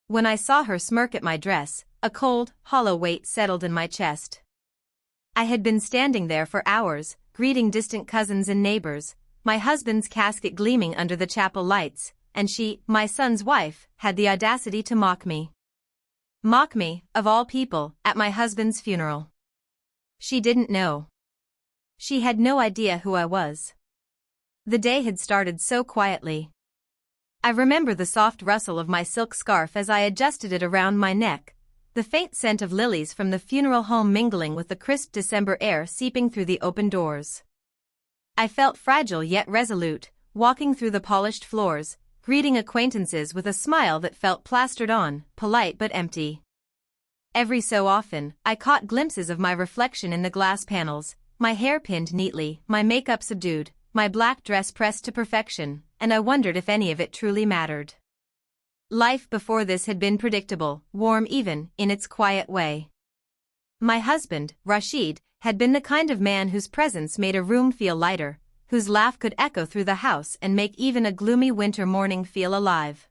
When I saw her smirk at my dress, a cold, hollow weight settled in my chest. I had been standing there for hours, greeting distant cousins and neighbors, my husband's casket gleaming under the chapel lights, and she, my son's wife, had the audacity to mock me. Mock me, of all people, at my husband's funeral. She didn't know. She had no idea who I was. The day had started so quietly. I remember the soft rustle of my silk scarf as I adjusted it around my neck, the faint scent of lilies from the funeral home mingling with the crisp December air seeping through the open doors. I felt fragile yet resolute, walking through the polished floors, greeting acquaintances with a smile that felt plastered on, polite but empty. Every so often, I caught glimpses of my reflection in the glass panels, my hair pinned neatly, my makeup subdued, my black dress pressed to perfection, and I wondered if any of it truly mattered. Life before this had been predictable, warm even, in its quiet way. My husband, Rashid, had been the kind of man whose presence made a room feel lighter, whose laugh could echo through the house and make even a gloomy winter morning feel alive.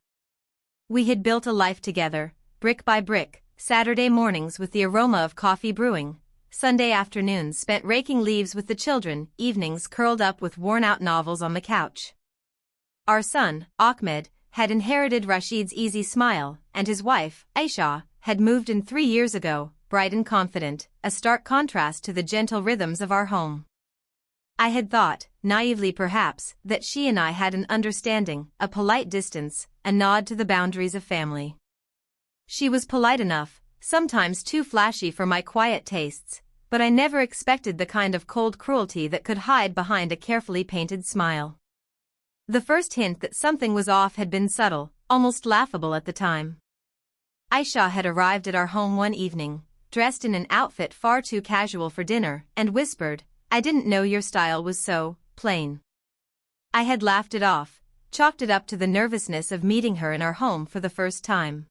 We had built a life together, brick by brick, Saturday mornings with the aroma of coffee brewing, Sunday afternoons spent raking leaves with the children, evenings curled up with worn-out novels on the couch. Our son, Ahmed, had inherited Rashid's easy smile, and his wife, Aisha, had moved in 3 years ago, bright and confident, a stark contrast to the gentle rhythms of our home. I had thought, naively perhaps, that she and I had an understanding, a polite distance, a nod to the boundaries of family. She was polite enough, sometimes too flashy for my quiet tastes, but I never expected the kind of cold cruelty that could hide behind a carefully painted smile. The first hint that something was off had been subtle, almost laughable at the time. Aisha had arrived at our home one evening, dressed in an outfit far too casual for dinner, and whispered, "I didn't know your style was so plain." I had laughed it off, chalked it up to the nervousness of meeting her in our home for the first time.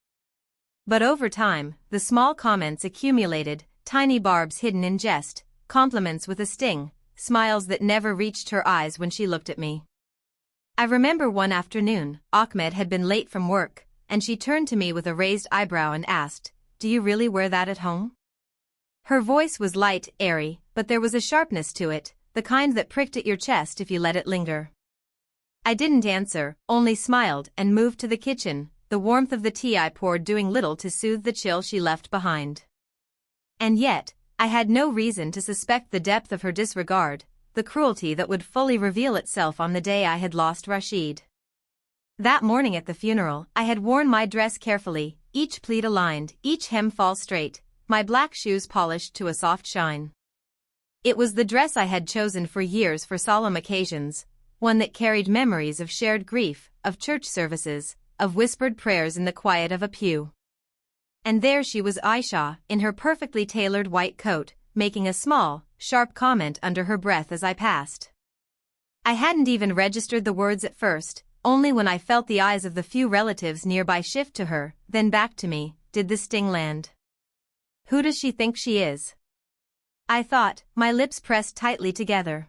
But over time, the small comments accumulated, tiny barbs hidden in jest, compliments with a sting, smiles that never reached her eyes when she looked at me. I remember one afternoon, Ahmed had been late from work, and she turned to me with a raised eyebrow and asked, "Do you really wear that at home?" Her voice was light, airy, but there was a sharpness to it, the kind that pricked at your chest if you let it linger. I didn't answer, only smiled and moved to the kitchen, the warmth of the tea I poured doing little to soothe the chill she left behind. And yet, I had no reason to suspect the depth of her disregard, the cruelty that would fully reveal itself on the day I had lost Rashid. That morning at the funeral, I had worn my dress carefully, each pleat aligned, each hem fall straight, my black shoes polished to a soft shine. It was the dress I had chosen for years for solemn occasions, one that carried memories of shared grief, of church services, of whispered prayers in the quiet of a pew. And there she was, Aisha, in her perfectly tailored white coat, making a small, sharp comment under her breath as I passed. I hadn't even registered the words at first, only when I felt the eyes of the few relatives nearby shift to her, then back to me, did the sting land. Who does she think she is? I thought, my lips pressed tightly together.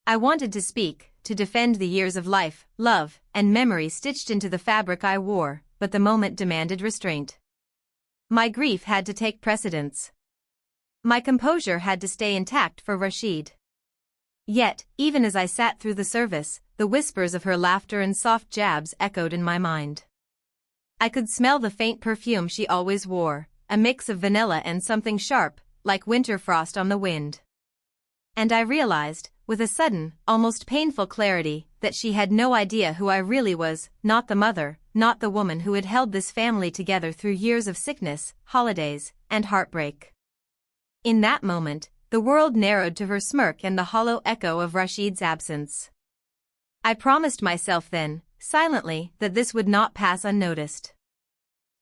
I wanted to speak, to defend the years of life, love, and memory stitched into the fabric I wore, but the moment demanded restraint. My grief had to take precedence. My composure had to stay intact for Rashid. Yet, even as I sat through the service, the whispers of her laughter and soft jabs echoed in my mind. I could smell the faint perfume she always wore, a mix of vanilla and something sharp, like winter frost on the wind. And I realized, with a sudden, almost painful clarity, that she had no idea who I really was, not the mother, not the woman who had held this family together through years of sickness, holidays, and heartbreak. In that moment, the world narrowed to her smirk and the hollow echo of Rashid's absence. I promised myself then, silently, that this would not pass unnoticed.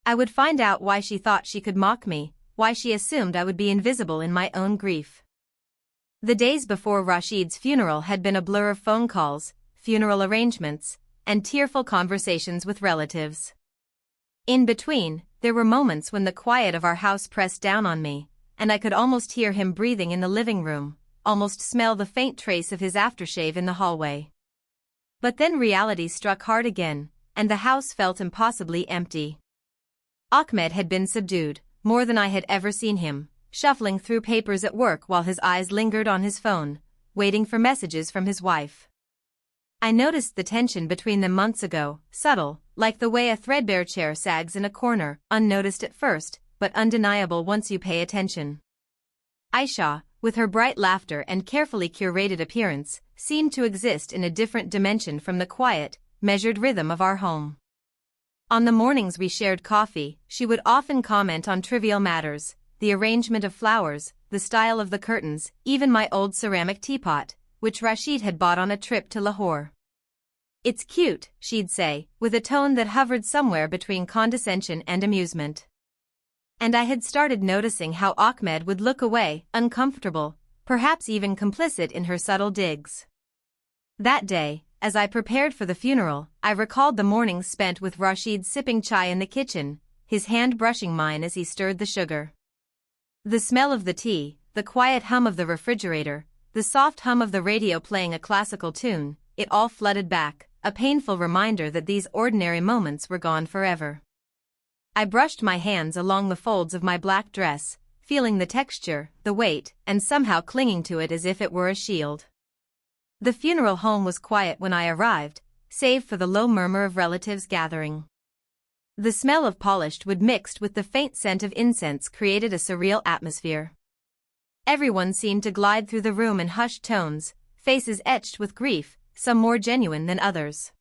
I would find out why she thought she could mock me, why she assumed I would be invisible in my own grief. The days before Rashid's funeral had been a blur of phone calls, funeral arrangements, and tearful conversations with relatives. In between, there were moments when the quiet of our house pressed down on me, and I could almost hear him breathing in the living room, almost smell the faint trace of his aftershave in the hallway. But then reality struck hard again, and the house felt impossibly empty. Ahmed had been subdued, more than I had ever seen him, shuffling through papers at work while his eyes lingered on his phone, waiting for messages from his wife. I noticed the tension between them months ago, subtle, like the way a threadbare chair sags in a corner, unnoticed at first, but undeniable once you pay attention. Aisha, with her bright laughter and carefully curated appearance, seemed to exist in a different dimension from the quiet, measured rhythm of our home. On the mornings we shared coffee, she would often comment on trivial matters, the arrangement of flowers, the style of the curtains, even my old ceramic teapot, which Rashid had bought on a trip to Lahore. "It's cute," she'd say, with a tone that hovered somewhere between condescension and amusement. And I had started noticing how Ahmed would look away, uncomfortable, perhaps even complicit in her subtle digs. That day, as I prepared for the funeral, I recalled the mornings spent with Rashid sipping chai in the kitchen, his hand brushing mine as he stirred the sugar. The smell of the tea, the quiet hum of the refrigerator, the soft hum of the radio playing a classical tune, it all flooded back, a painful reminder that these ordinary moments were gone forever. I brushed my hands along the folds of my black dress, feeling the texture, the weight, and somehow clinging to it as if it were a shield. The funeral home was quiet when I arrived, save for the low murmur of relatives gathering. The smell of polished wood mixed with the faint scent of incense created a surreal atmosphere. Everyone seemed to glide through the room in hushed tones, faces etched with grief, some more genuine than others.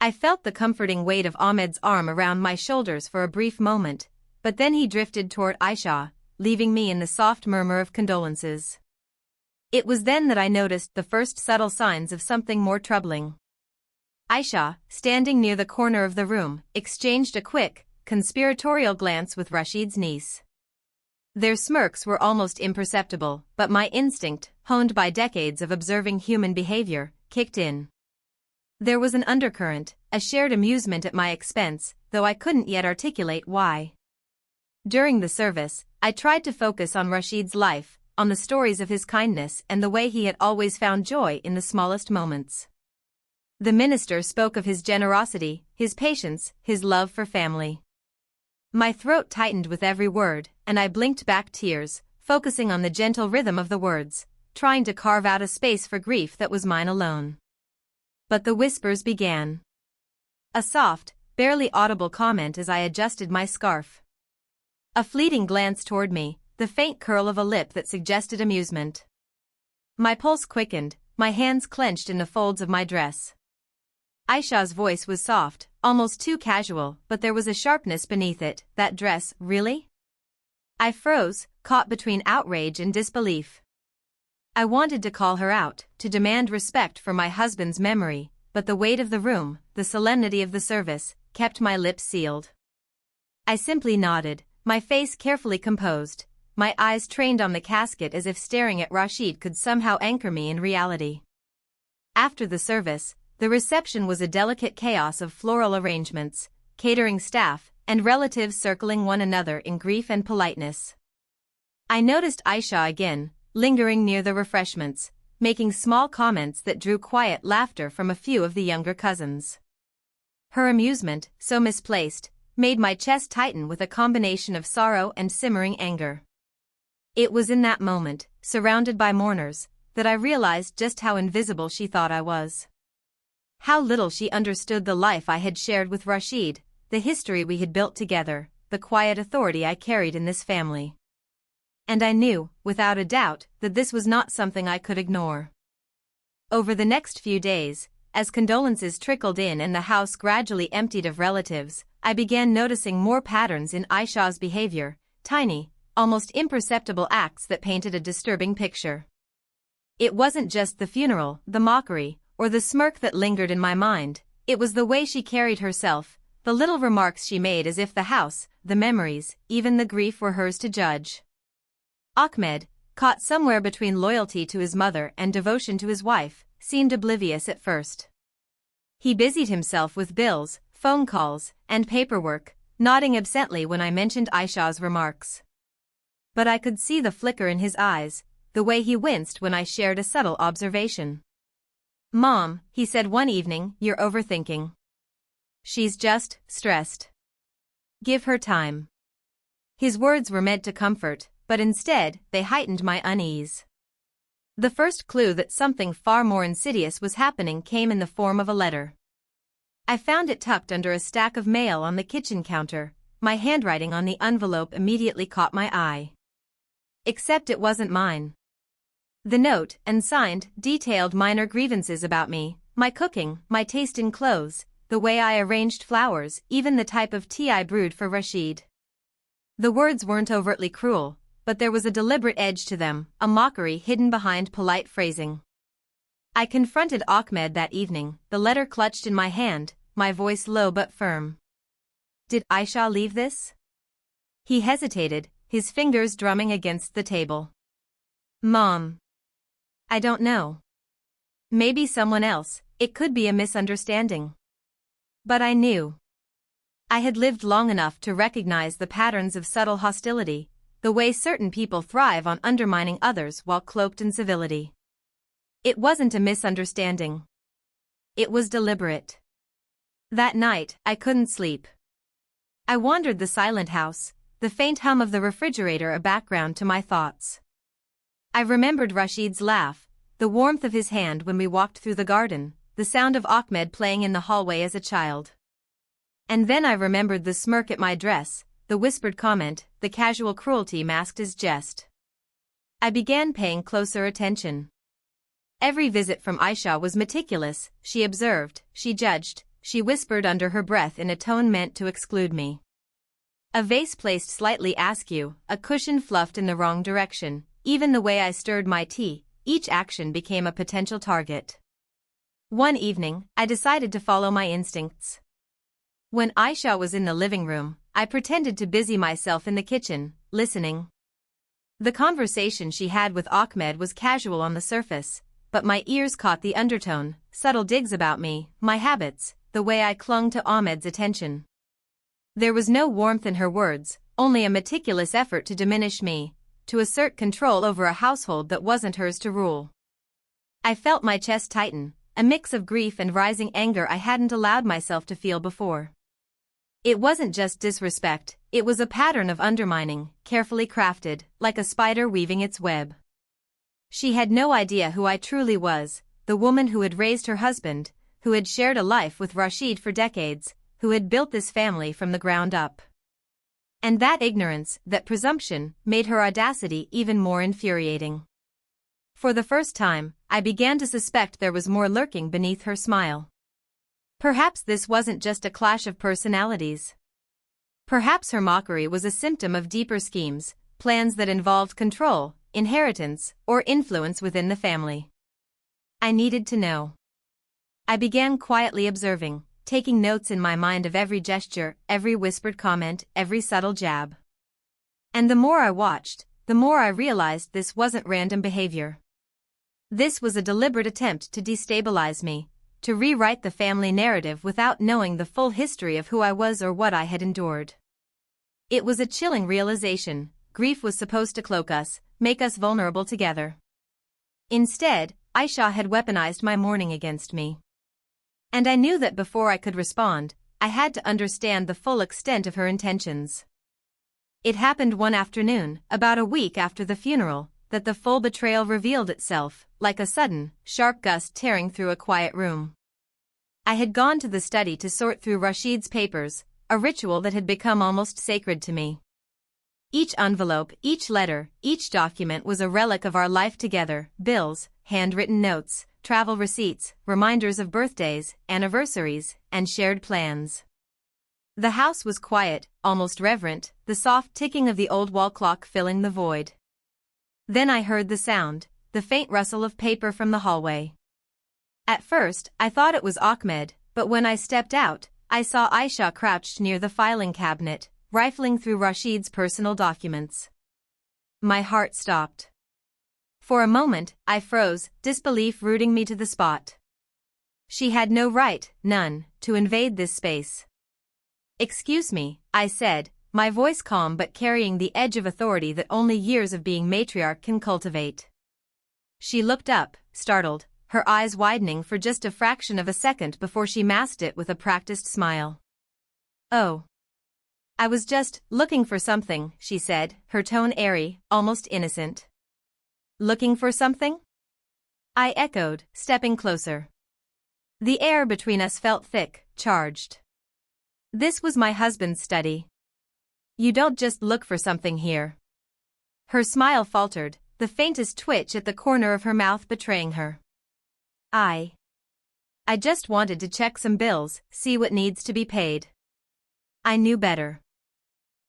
I felt the comforting weight of Ahmed's arm around my shoulders for a brief moment, but then he drifted toward Aisha, leaving me in the soft murmur of condolences. It was then that I noticed the first subtle signs of something more troubling. Aisha, standing near the corner of the room, exchanged a quick, conspiratorial glance with Rashid's niece. Their smirks were almost imperceptible, but my instinct, honed by decades of observing human behavior, kicked in. There was an undercurrent, a shared amusement at my expense, though I couldn't yet articulate why. During the service, I tried to focus on Rashid's life, on the stories of his kindness and the way he had always found joy in the smallest moments. The minister spoke of his generosity, his patience, his love for family. My throat tightened with every word, and I blinked back tears, focusing on the gentle rhythm of the words, trying to carve out a space for grief that was mine alone. But the whispers began. A soft, barely audible comment as I adjusted my scarf. A fleeting glance toward me, the faint curl of a lip that suggested amusement. My pulse quickened, my hands clenched in the folds of my dress. Aisha's voice was soft, almost too casual, but there was a sharpness beneath it. "That dress, really?" I froze, caught between outrage and disbelief. I wanted to call her out, to demand respect for my husband's memory, but the weight of the room, the solemnity of the service, kept my lips sealed. I simply nodded, my face carefully composed, my eyes trained on the casket as if staring at Rashid could somehow anchor me in reality. After the service, the reception was a delicate chaos of floral arrangements, catering staff, and relatives circling one another in grief and politeness. I noticed Aisha again, lingering near the refreshments, making small comments that drew quiet laughter from a few of the younger cousins. Her amusement, so misplaced, made my chest tighten with a combination of sorrow and simmering anger. It was in that moment, surrounded by mourners, that I realized just how invisible she thought I was. How little she understood the life I had shared with Rashid, the history we had built together, the quiet authority I carried in this family. And I knew, without a doubt, that this was not something I could ignore. Over the next few days, as condolences trickled in and the house gradually emptied of relatives, I began noticing more patterns in Aisha's behavior, tiny, almost imperceptible acts that painted a disturbing picture. It wasn't just the funeral, the mockery, or the smirk that lingered in my mind, it was the way she carried herself, the little remarks she made as if the house, the memories, even the grief were hers to judge. Ahmed, caught somewhere between loyalty to his mother and devotion to his wife, seemed oblivious at first. He busied himself with bills, phone calls, and paperwork, nodding absently when I mentioned Aisha's remarks. But I could see the flicker in his eyes, the way he winced when I shared a subtle observation. "Mom," he said one evening, "you're overthinking. She's just stressed." Give her time. His words were meant to comfort, but instead, they heightened my unease. The first clue that something far more insidious was happening came in the form of a letter. I found it tucked under a stack of mail on the kitchen counter. My handwriting on the envelope immediately caught my eye. Except it wasn't mine. The note, and signed, detailed minor grievances about me, my cooking, my taste in clothes, the way I arranged flowers, even the type of tea I brewed for Rashid. The words weren't overtly cruel, but there was a deliberate edge to them, a mockery hidden behind polite phrasing. I confronted Ahmed that evening, the letter clutched in my hand, my voice low but firm. Did Aisha leave this? He hesitated, his fingers drumming against the table. Mom. I don't know. Maybe someone else, it could be a misunderstanding. But I knew. I had lived long enough to recognize the patterns of subtle hostility, the way certain people thrive on undermining others while cloaked in civility. It wasn't a misunderstanding. It was deliberate. That night, I couldn't sleep. I wandered the silent house, the faint hum of the refrigerator a background to my thoughts. I remembered Rashid's laugh, the warmth of his hand when we walked through the garden, the sound of Ahmed playing in the hallway as a child. And then I remembered the smirk at my dress, the whispered comment, the casual cruelty masked as jest. I began paying closer attention. Every visit from Aisha was meticulous, she observed, she judged, she whispered under her breath in a tone meant to exclude me. A vase placed slightly askew, a cushion fluffed in the wrong direction, even the way I stirred my tea, each action became a potential target. One evening, I decided to follow my instincts. When Aisha was in the living room, I pretended to busy myself in the kitchen, listening. The conversation she had with Ahmed was casual on the surface, but my ears caught the undertone, subtle digs about me, my habits, the way I clung to Ahmed's attention. There was no warmth in her words, only a meticulous effort to diminish me, to assert control over a household that wasn't hers to rule. I felt my chest tighten, a mix of grief and rising anger I hadn't allowed myself to feel before. It wasn't just disrespect, it was a pattern of undermining, carefully crafted, like a spider weaving its web. She had no idea who I truly was, the woman who had raised her husband, who had shared a life with Rashid for decades, who had built this family from the ground up. And that ignorance, that presumption, made her audacity even more infuriating. For the first time, I began to suspect there was more lurking beneath her smile. Perhaps this wasn't just a clash of personalities. Perhaps her mockery was a symptom of deeper schemes, plans that involved control, inheritance, or influence within the family. I needed to know. I began quietly observing, taking notes in my mind of every gesture, every whispered comment, every subtle jab. And the more I watched, the more I realized this wasn't random behavior. This was a deliberate attempt to destabilize me, to rewrite the family narrative without knowing the full history of who I was or what I had endured. It was a chilling realization. Grief was supposed to cloak us, make us vulnerable together. Instead, Aisha had weaponized my mourning against me. And I knew that before I could respond, I had to understand the full extent of her intentions. It happened one afternoon, about a week after the funeral, that the full betrayal revealed itself, like a sudden, sharp gust tearing through a quiet room. I had gone to the study to sort through Rashid's papers, a ritual that had become almost sacred to me. Each envelope, each letter, each document was a relic of our life together, bills, handwritten notes, travel receipts, reminders of birthdays, anniversaries, and shared plans. The house was quiet, almost reverent, the soft ticking of the old wall clock filling the void. Then I heard the sound, the faint rustle of paper from the hallway. At first, I thought it was Ahmed, but when I stepped out, I saw Aisha crouched near the filing cabinet, rifling through Rashid's personal documents. My heart stopped. For a moment, I froze, disbelief rooting me to the spot. She had no right, none, to invade this space. "Excuse me," I said, my voice calm but carrying the edge of authority that only years of being matriarch can cultivate. She looked up, startled, her eyes widening for just a fraction of a second before she masked it with a practiced smile. "Oh." I was just looking for something, she said, her tone airy, almost innocent. Looking for something? I echoed, stepping closer. The air between us felt thick, charged. This was my husband's study. You don't just look for something here. Her smile faltered, the faintest twitch at the corner of her mouth betraying her. I just wanted to check some bills, see what needs to be paid. I knew better.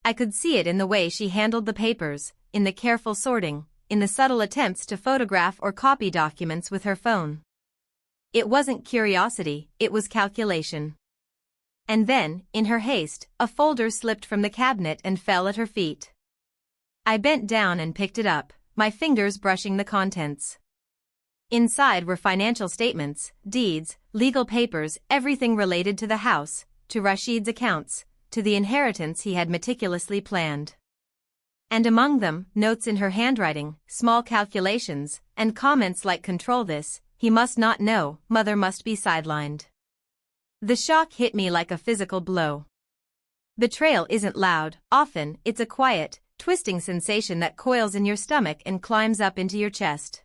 I could see it in the way she handled the papers, in the careful sorting, in the subtle attempts to photograph or copy documents with her phone. It wasn't curiosity, it was calculation. And then, in her haste, a folder slipped from the cabinet and fell at her feet. I bent down and picked it up, my fingers brushing the contents. Inside were financial statements, deeds, legal papers, everything related to the house, to Rashid's accounts, to the inheritance he had meticulously planned. And among them, notes in her handwriting, small calculations, and comments like "control this, he must not know, mother must be sidelined." The shock hit me like a physical blow. Betrayal isn't loud, often it's a quiet, twisting sensation that coils in your stomach and climbs up into your chest.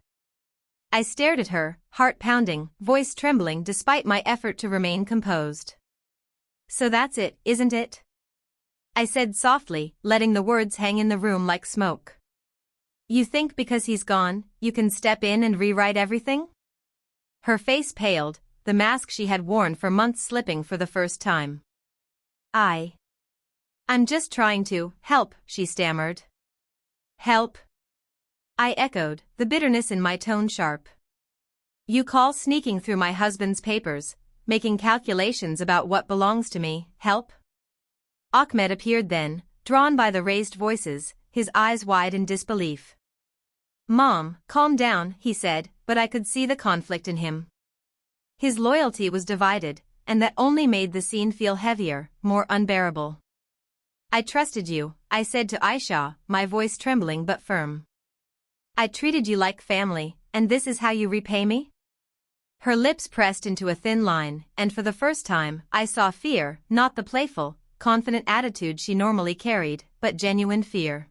I stared at her, heart pounding, voice trembling despite my effort to remain composed. "So that's it, isn't it?" I said softly, letting the words hang in the room like smoke. "You think because he's gone, you can step in and rewrite everything?" Her face paled, the mask she had worn for months slipping for the first time. I'm just trying to help," she stammered. "Help?" I echoed, the bitterness in my tone sharp. "You call sneaking through my husband's papers, making calculations about what belongs to me, help?" Ahmed appeared then, drawn by the raised voices, his eyes wide in disbelief. "Mom, calm down," he said, but I could see the conflict in him. His loyalty was divided, and that only made the scene feel heavier, more unbearable. "I trusted you," I said to Aisha, my voice trembling but firm. "I treated you like family, and this is how you repay me?" Her lips pressed into a thin line, and for the first time, I saw fear, not the playful, confident attitude she normally carried, but genuine fear.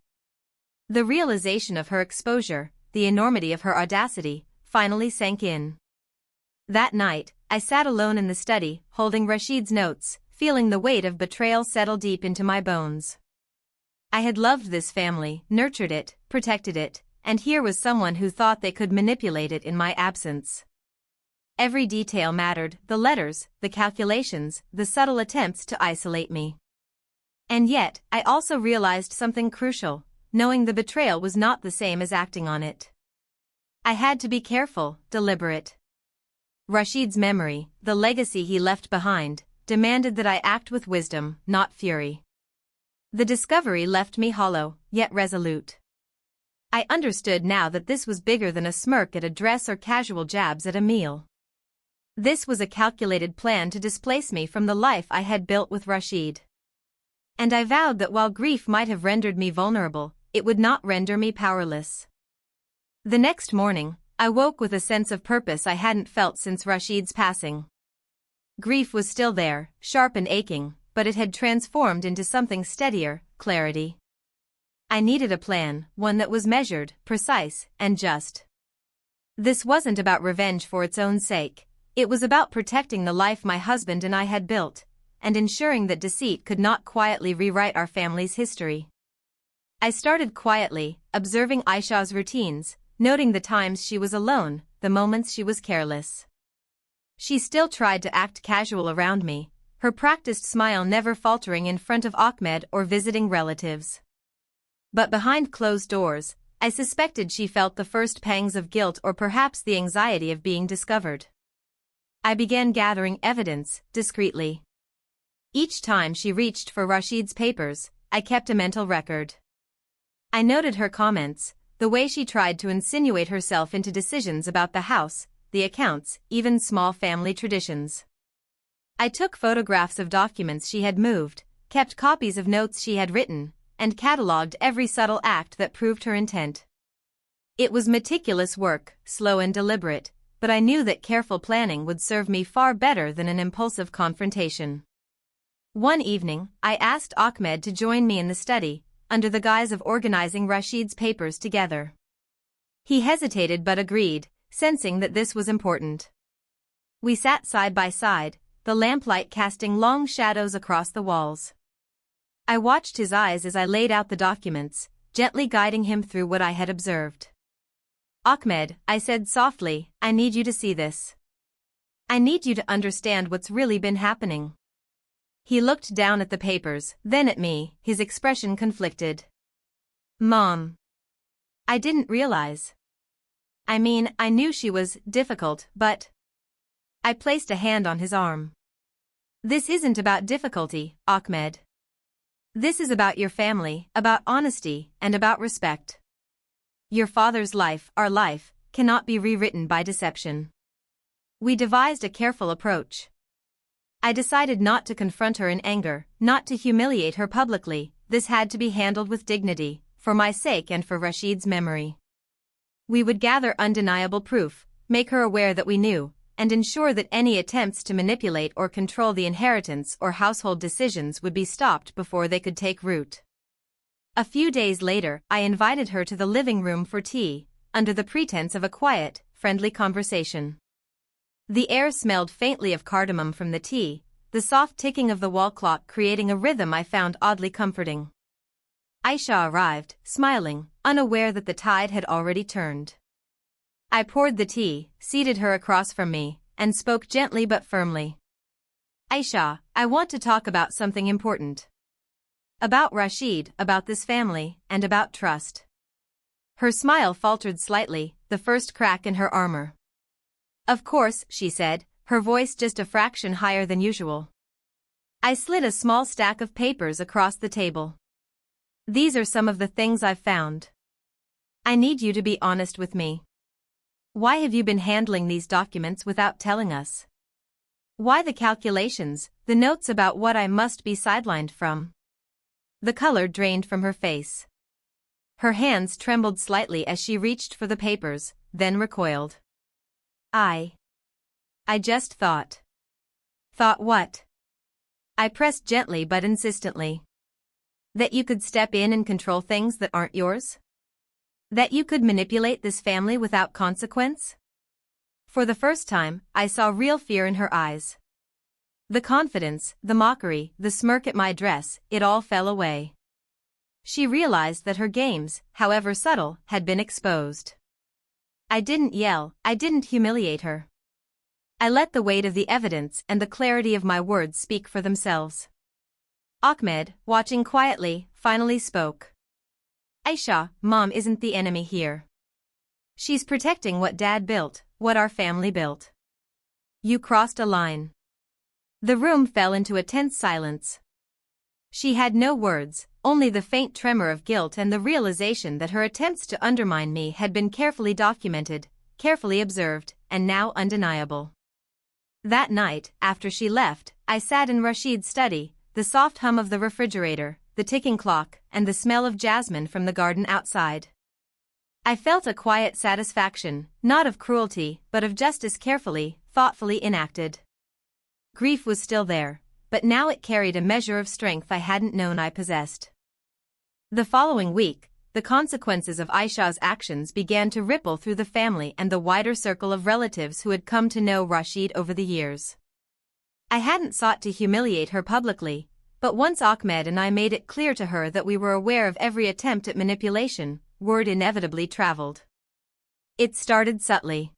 The realization of her exposure, the enormity of her audacity, finally sank in. That night, I sat alone in the study, holding Rashid's notes, feeling the weight of betrayal settle deep into my bones. I had loved this family, nurtured it, protected it, and here was someone who thought they could manipulate it in my absence. Every detail mattered, the letters, the calculations, the subtle attempts to isolate me. And yet, I also realized something crucial, knowing the betrayal was not the same as acting on it. I had to be careful, deliberate. Rashid's memory, the legacy he left behind, demanded that I act with wisdom, not fury. The discovery left me hollow, yet resolute. I understood now that this was bigger than a smirk at a dress or casual jabs at a meal. This was a calculated plan to displace me from the life I had built with Rashid. And I vowed that while grief might have rendered me vulnerable, it would not render me powerless. The next morning, I woke with a sense of purpose I hadn't felt since Rashid's passing. Grief was still there, sharp and aching, but it had transformed into something steadier, clarity. I needed a plan, one that was measured, precise, and just. This wasn't about revenge for its own sake, it was about protecting the life my husband and I had built, and ensuring that deceit could not quietly rewrite our family's history. I started quietly, observing Aisha's routines, noting the times she was alone, the moments she was careless. She still tried to act casual around me, her practiced smile never faltering in front of Ahmed or visiting relatives. But behind closed doors, I suspected she felt the first pangs of guilt or perhaps the anxiety of being discovered. I began gathering evidence, discreetly. Each time she reached for Rashid's papers, I kept a mental record. I noted her comments, the way she tried to insinuate herself into decisions about the house, the accounts, even small family traditions. I took photographs of documents she had moved, kept copies of notes she had written, and catalogued every subtle act that proved her intent. It was meticulous work, slow and deliberate, but I knew that careful planning would serve me far better than an impulsive confrontation. One evening, I asked Ahmed to join me in the study, under the guise of organizing Rashid's papers together. He hesitated but agreed, sensing that this was important. We sat side by side, the lamplight casting long shadows across the walls. I watched his eyes as I laid out the documents, gently guiding him through what I had observed. Ahmed, I said softly, I need you to see this. I need you to understand what's really been happening. He looked down at the papers, then at me, his expression conflicted. Mom. I didn't realize. I mean, I knew she was difficult, but... I placed a hand on his arm. This isn't about difficulty, Ahmed. This is about your family, about honesty, and about respect. Your father's life, our life, cannot be rewritten by deception. We devised a careful approach. I decided not to confront her in anger, not to humiliate her publicly. This had to be handled with dignity, for my sake and for Rashid's memory. We would gather undeniable proof, make her aware that we knew, and ensure that any attempts to manipulate or control the inheritance or household decisions would be stopped before they could take root. A few days later, I invited her to the living room for tea, under the pretense of a quiet, friendly conversation. The air smelled faintly of cardamom from the tea, the soft ticking of the wall clock creating a rhythm I found oddly comforting. Aisha arrived, smiling, unaware that the tide had already turned. I poured the tea, seated her across from me, and spoke gently but firmly. Aisha, I want to talk about something important. About Rashid, about this family, and about trust. Her smile faltered slightly, the first crack in her armor. Of course, she said, her voice just a fraction higher than usual. I slid a small stack of papers across the table. These are some of the things I've found. I need you to be honest with me. Why have you been handling these documents without telling us? Why the calculations, the notes about what I must be sidelined from? The color drained from her face. Her hands trembled slightly as she reached for the papers, then recoiled. I just thought. Thought what? I pressed gently but insistently. That you could step in and control things that aren't yours? That you could manipulate this family without consequence? For the first time, I saw real fear in her eyes. The confidence, the mockery, the smirk at my dress, it all fell away. She realized that her games, however subtle, had been exposed. I didn't yell, I didn't humiliate her. I let the weight of the evidence and the clarity of my words speak for themselves. Ahmed, watching quietly, finally spoke. Aisha, Mom isn't the enemy here. She's protecting what Dad built, what our family built. You crossed a line. The room fell into a tense silence. She had no words, only the faint tremor of guilt and the realization that her attempts to undermine me had been carefully documented, carefully observed, and now undeniable. That night, after she left, I sat in Rashid's study, the soft hum of the refrigerator, the ticking clock, and the smell of jasmine from the garden outside. I felt a quiet satisfaction, not of cruelty, but of justice carefully, thoughtfully enacted. Grief was still there, but now it carried a measure of strength I hadn't known I possessed. The following week, the consequences of Aisha's actions began to ripple through the family and the wider circle of relatives who had come to know Rashid over the years. I hadn't sought to humiliate her publicly, but once Ahmed and I made it clear to her that we were aware of every attempt at manipulation, word inevitably traveled. It started subtly.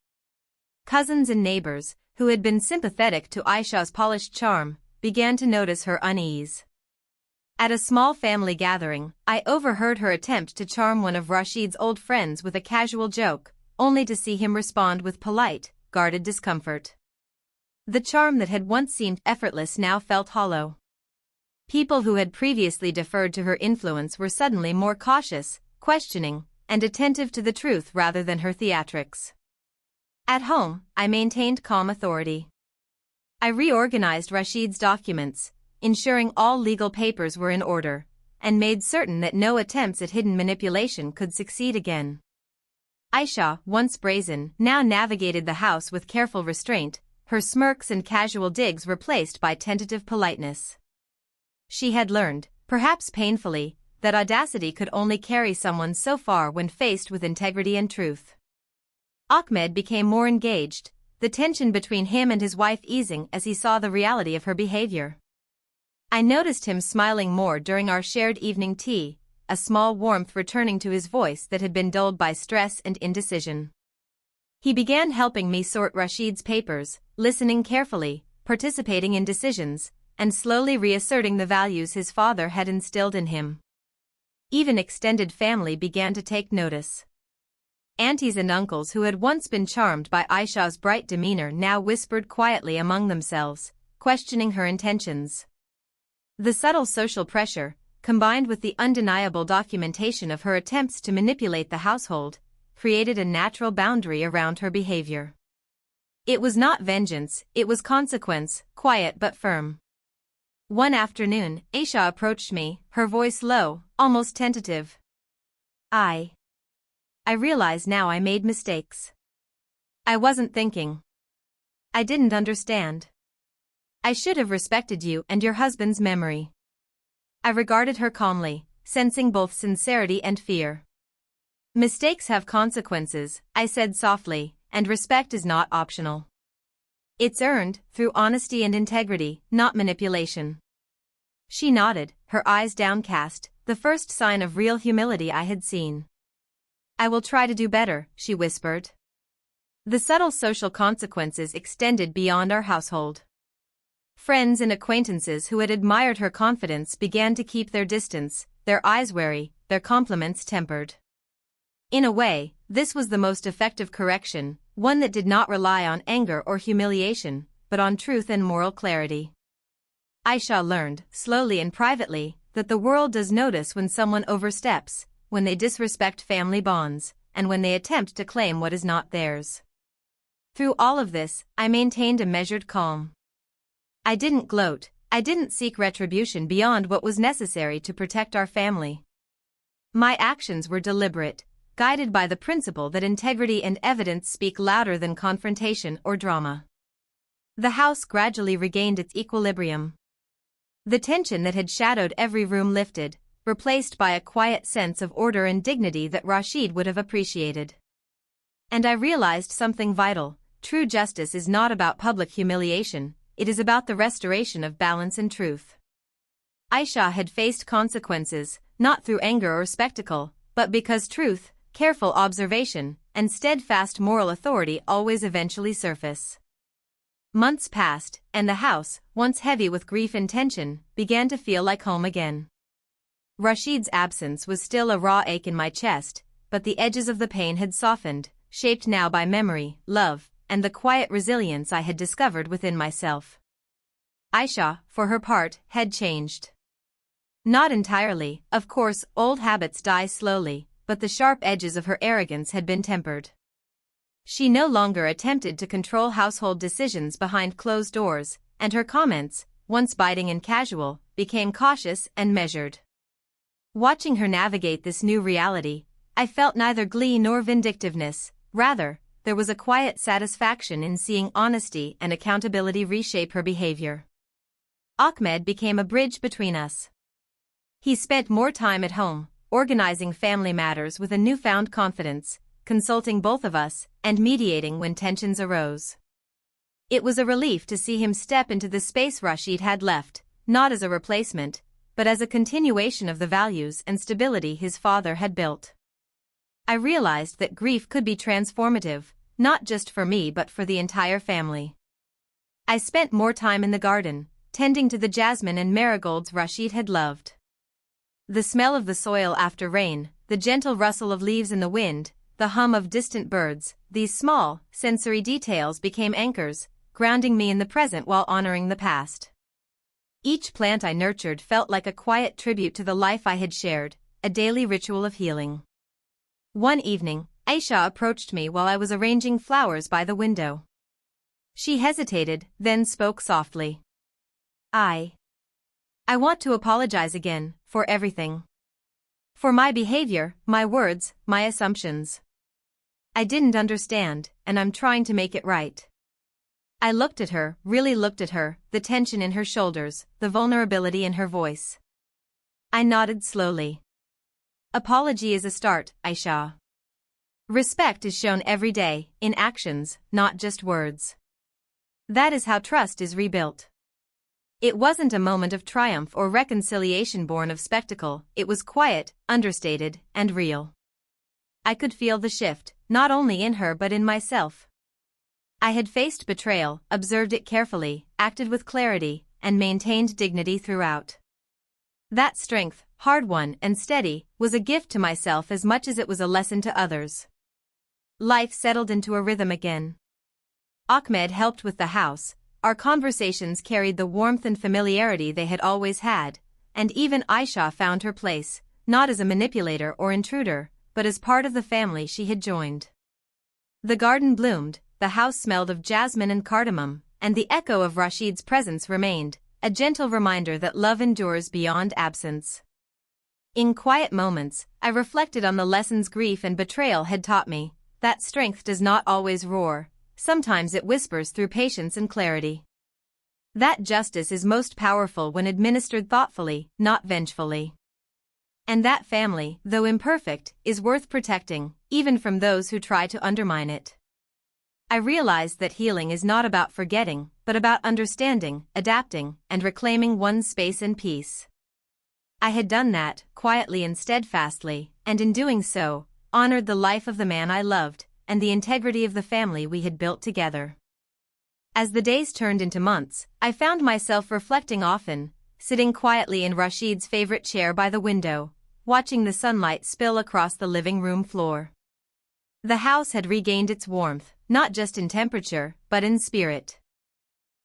Cousins and neighbors, who had been sympathetic to Aisha's polished charm, began to notice her unease. At a small family gathering, I overheard her attempt to charm one of Rashid's old friends with a casual joke, only to see him respond with polite, guarded discomfort. The charm that had once seemed effortless now felt hollow. People who had previously deferred to her influence were suddenly more cautious, questioning, and attentive to the truth rather than her theatrics. At home, I maintained calm authority. I reorganized Rashid's documents, ensuring all legal papers were in order, and made certain that no attempts at hidden manipulation could succeed again. Aisha, once brazen, now navigated the house with careful restraint, her smirks and casual digs replaced by tentative politeness. She had learned, perhaps painfully, that audacity could only carry someone so far when faced with integrity and truth. Ahmed became more engaged, the tension between him and his wife easing as he saw the reality of her behavior. I noticed him smiling more during our shared evening tea, a small warmth returning to his voice that had been dulled by stress and indecision. He began helping me sort Rashid's papers, listening carefully, participating in decisions, and slowly reasserting the values his father had instilled in him. Even extended family began to take notice. Aunties and uncles who had once been charmed by Aisha's bright demeanor now whispered quietly among themselves, questioning her intentions. The subtle social pressure, combined with the undeniable documentation of her attempts to manipulate the household, created a natural boundary around her behavior. It was not vengeance, it was consequence, quiet but firm. One afternoon, Aisha approached me, her voice low, almost tentative. I realize now I made mistakes. I wasn't thinking. I didn't understand. I should have respected you and your husband's memory. I regarded her calmly, sensing both sincerity and fear. Mistakes have consequences, I said softly, and respect is not optional. It's earned through honesty and integrity, not manipulation. She nodded, her eyes downcast, the first sign of real humility I had seen. I will try to do better, she whispered. The subtle social consequences extended beyond our household. Friends and acquaintances who had admired her confidence began to keep their distance, their eyes wary, their compliments tempered. In a way, this was the most effective correction, one that did not rely on anger or humiliation, but on truth and moral clarity. Aisha learned, slowly and privately, that the world does notice when someone oversteps, when they disrespect family bonds, and when they attempt to claim what is not theirs. Through all of this, I maintained a measured calm. I didn't gloat, I didn't seek retribution beyond what was necessary to protect our family. My actions were deliberate, guided by the principle that integrity and evidence speak louder than confrontation or drama. The house gradually regained its equilibrium. The tension that had shadowed every room lifted, replaced by a quiet sense of order and dignity that Rashid would have appreciated. And I realized something vital: true justice is not about public humiliation, it is about the restoration of balance and truth. Aisha had faced consequences, not through anger or spectacle, but because truth, careful observation, and steadfast moral authority always eventually surface. Months passed, and the house, once heavy with grief and tension, began to feel like home again. Rashid's absence was still a raw ache in my chest, but the edges of the pain had softened, shaped now by memory, love, and the quiet resilience I had discovered within myself. Aisha, for her part, had changed. Not entirely, of course, old habits die slowly, but the sharp edges of her arrogance had been tempered. She no longer attempted to control household decisions behind closed doors, and her comments, once biting and casual, became cautious and measured. Watching her navigate this new reality, I felt neither glee nor vindictiveness, rather, there was a quiet satisfaction in seeing honesty and accountability reshape her behavior. Ahmed became a bridge between us. He spent more time at home, organizing family matters with a newfound confidence, consulting both of us, and mediating when tensions arose. It was a relief to see him step into the space Rashid had left, not as a replacement, but as a continuation of the values and stability his father had built. I realized that grief could be transformative, not just for me but for the entire family. I spent more time in the garden, tending to the jasmine and marigolds Rashid had loved. The smell of the soil after rain, the gentle rustle of leaves in the wind, the hum of distant birds, these small, sensory details became anchors, grounding me in the present while honoring the past. Each plant I nurtured felt like a quiet tribute to the life I had shared, a daily ritual of healing. One evening, Aisha approached me while I was arranging flowers by the window. She hesitated, then spoke softly. I want to apologize again, for everything. For my behavior, my words, my assumptions. I didn't understand, and I'm trying to make it right. I looked at her, really looked at her, the tension in her shoulders, the vulnerability in her voice. I nodded slowly. Apology is a start, Aisha. Respect is shown every day, in actions, not just words. That is how trust is rebuilt. It wasn't a moment of triumph or reconciliation born of spectacle, it was quiet, understated, and real. I could feel the shift, not only in her but in myself. I had faced betrayal, observed it carefully, acted with clarity, and maintained dignity throughout. That strength, hard-won and steady, was a gift to myself as much as it was a lesson to others. Life settled into a rhythm again. Ahmed helped with the house, our conversations carried the warmth and familiarity they had always had, and even Aisha found her place, not as a manipulator or intruder, but as part of the family she had joined. The garden bloomed, the house smelled of jasmine and cardamom, and the echo of Rashid's presence remained, a gentle reminder that love endures beyond absence. In quiet moments, I reflected on the lessons grief and betrayal had taught me, that strength does not always roar, sometimes it whispers through patience and clarity. That justice is most powerful when administered thoughtfully, not vengefully. And that family, though imperfect, is worth protecting, even from those who try to undermine it. I realized that healing is not about forgetting, but about understanding, adapting, and reclaiming one's space and peace. I had done that, quietly and steadfastly, and in doing so, honored the life of the man I loved, and the integrity of the family we had built together. As the days turned into months, I found myself reflecting often, sitting quietly in Rashid's favorite chair by the window, watching the sunlight spill across the living room floor. The house had regained its warmth, not just in temperature, but in spirit.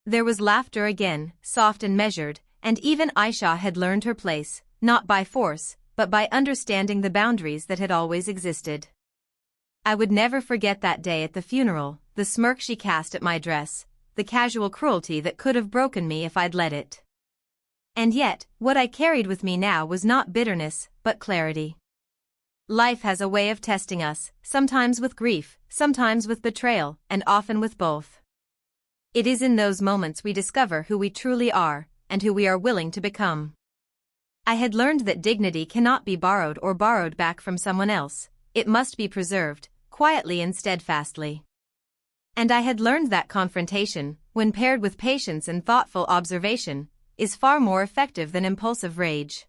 There was laughter again, soft and measured, and even Aisha had learned her place, not by force, but by understanding the boundaries that had always existed. I would never forget that day at the funeral, the smirk she cast at my dress, the casual cruelty that could have broken me if I'd let it. And yet, what I carried with me now was not bitterness, but clarity. Life has a way of testing us, sometimes with grief, sometimes with betrayal, and often with both. It is in those moments we discover who we truly are, and who we are willing to become. I had learned that dignity cannot be borrowed or borrowed back from someone else, it must be preserved, quietly and steadfastly. And I had learned that confrontation, when paired with patience and thoughtful observation, is far more effective than impulsive rage.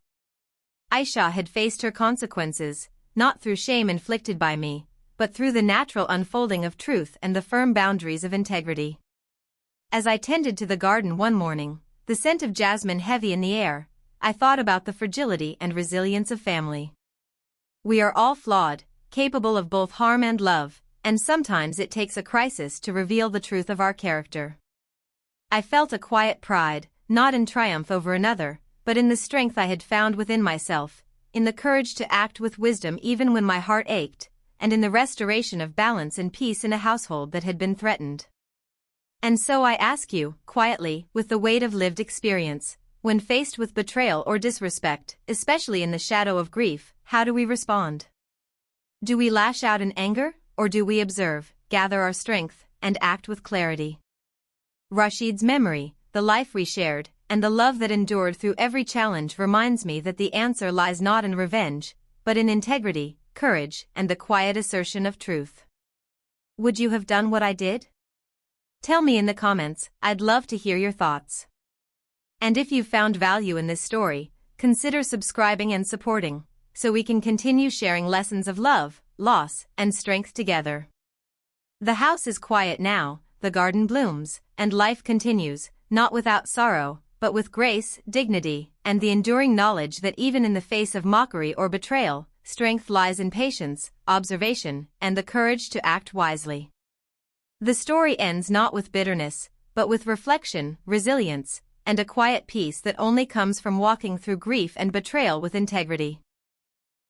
Aisha had faced her consequences, not through shame inflicted by me, but through the natural unfolding of truth and the firm boundaries of integrity. As I tended to the garden one morning, the scent of jasmine heavy in the air, I thought about the fragility and resilience of family. We are all flawed, capable of both harm and love, and sometimes it takes a crisis to reveal the truth of our character. I felt a quiet pride, not in triumph over another, but in the strength I had found within myself, in the courage to act with wisdom even when my heart ached, and in the restoration of balance and peace in a household that had been threatened. And so I ask you, quietly, with the weight of lived experience, when faced with betrayal or disrespect, especially in the shadow of grief, how do we respond? Do we lash out in anger, or do we observe, gather our strength, and act with clarity? Rashid's memory, the life we shared, and the love that endured through every challenge reminds me that the answer lies not in revenge, but in integrity, courage, and the quiet assertion of truth. Would you have done what I did? Tell me in the comments, I'd love to hear your thoughts. And if you found value in this story, consider subscribing and supporting, so we can continue sharing lessons of love, loss, and strength together. The house is quiet now, the garden blooms, and life continues, not without sorrow, but with grace, dignity, and the enduring knowledge that even in the face of mockery or betrayal, strength lies in patience, observation, and the courage to act wisely. The story ends not with bitterness, but with reflection, resilience, and a quiet peace that only comes from walking through grief and betrayal with integrity.